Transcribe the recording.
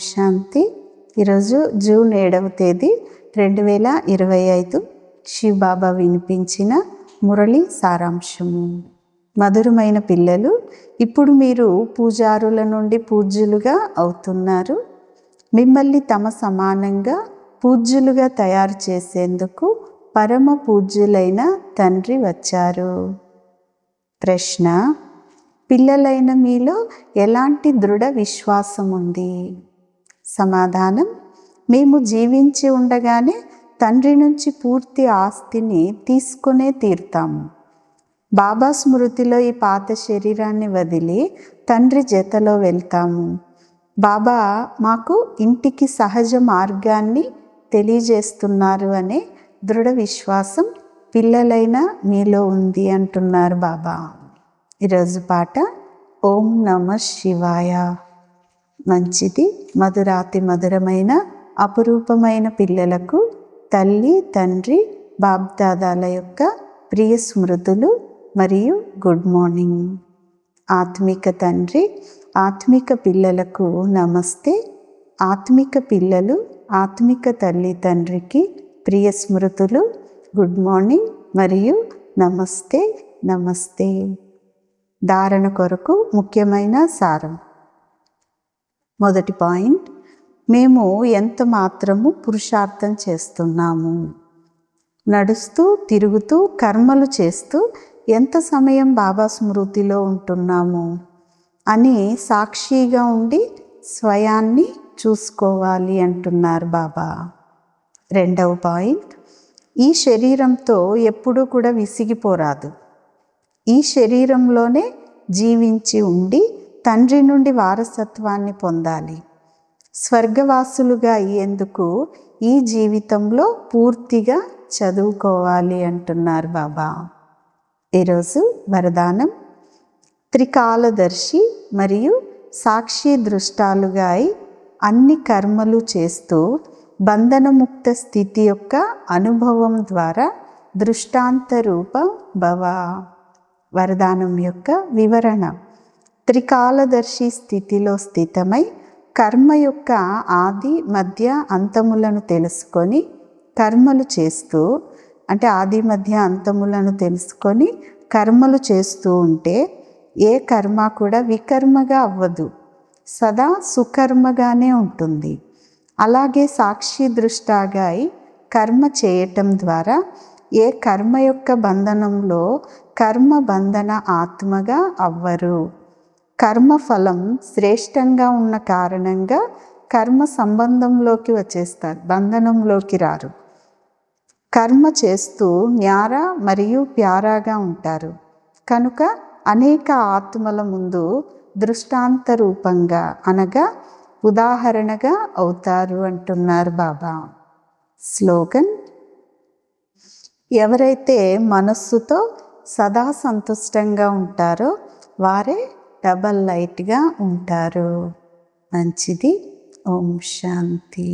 శాంతి. ఈరోజు జూన్ 7వ తేదీ 2025 శివబాబా వినిపించిన మురళి సారాంశము. మధురమైన పిల్లలు, ఇప్పుడు మీరు పూజారుల నుండి పూజ్యులుగా అవుతున్నారు. మిమ్మల్ని తమ సమానంగా పూజ్యులుగా తయారు చేసేందుకు పరమ పూజ్యులైన తండ్రి వచ్చారు. ప్రశ్న: పిల్లలైన మీలో ఎలాంటి దృఢ విశ్వాసం ఉంది? సమాధానం: మేము జీవించి ఉండగానే తండ్రి నుంచి పూర్తి ఆస్తిని తీసుకునే తీరుతాము. బాబా స్మృతిలో ఈ పాత శరీరాన్ని వదిలి తండ్రి జతలో వెళ్తాము. బాబా మాకు ఇంటికి సహజ మార్గాన్ని తెలియజేస్తున్నారు అనే దృఢ విశ్వాసం పిల్లలైన మీలో ఉంది అంటున్నారు బాబా. ఈరోజు పాట ఓం నమః శివాయ. మంచిది. మధురాతి మధురమైన అపురూపమైన పిల్లలకు తల్లి, తండ్రి, బాబ్దాదాల యొక్క ప్రియ స్మృతులు మరియు గుడ్ మార్నింగ్. ఆత్మిక తండ్రి, ఆత్మిక పిల్లలకు నమస్తే. ఆత్మిక పిల్లలు ఆత్మిక తల్లి తండ్రికి ప్రియ స్మృతులు, గుడ్ మార్నింగ్ మరియు నమస్తే నమస్తే. ధారణ కొరకు ముఖ్యమైన సారం. మొదటి పాయింట్: మేము ఎంత మాత్రము పురుషార్థం చేస్తున్నాము. నడుస్తూ తిరుగుతూ కర్మలు చేస్తూ ఎంత సమయం బాబా స్మృతిలో ఉంటున్నాము అని సాక్షిగా ఉండి స్వయాన్ని చూసుకోవాలి అంటున్నారు బాబా. రెండవ పాయింట్: ఈ శరీరంతో ఎప్పుడూ కూడా విసిగిపోరాదు. ఈ శరీరంలోనే జీవించి ఉండి తండ్రి నుండి వారసత్వాన్ని పొందాలి. స్వర్గవాసులుగా అయ్యేందుకు ఈ జీవితంలో పూర్తిగా చదువుకోవాలి అంటున్నారు బాబా. ఈరోజు వరదానం: త్రికాలదర్శి మరియు సాక్షి దృష్టాలుగా అన్ని కర్మలు చేస్తూ బంధనముక్త స్థితి యొక్క అనుభవం ద్వారా దృష్టాంత రూప భవ. వరదానం యొక్క వివరణ: త్రికాలదర్శి స్థితిలో స్థితమై కర్మ యొక్క ఆది మధ్య అంతములను తెలుసుకొని కర్మలు చేస్తూ, అంటే ఆది మధ్య అంతములను తెలుసుకొని కర్మలు చేస్తూ ఉంటే ఏ కర్మ కూడా వికర్మగా అవ్వదు, సదా సుకర్మగానే ఉంటుంది. అలాగే సాక్షి దృష్టాగా కర్మ చేయటం ద్వారా ఏ కర్మ యొక్క బంధనంలో కర్మ బంధన ఆత్మగా అవ్వరు. కర్మఫలం శ్రేష్టంగా ఉన్న కారణంగా కర్మ సంబంధంలోకి వచ్చేస్తారు, బంధనంలోకి రారు. కర్మ చేస్తూ న్యారా మరియు ప్యారాగా ఉంటారు కనుక అనేక ఆత్మల ముందు దృష్టాంత రూపంగా అనగా ఉదాహరణగా అవుతారు అంటున్నారు బాబా. స్లోగన్: ఎవరైతే మనస్సుతో సదా సంతుష్టంగా ఉంటారో వారే డబల్ లైట్గా ఉంటారు. మంచిది. ఓం శాంతి.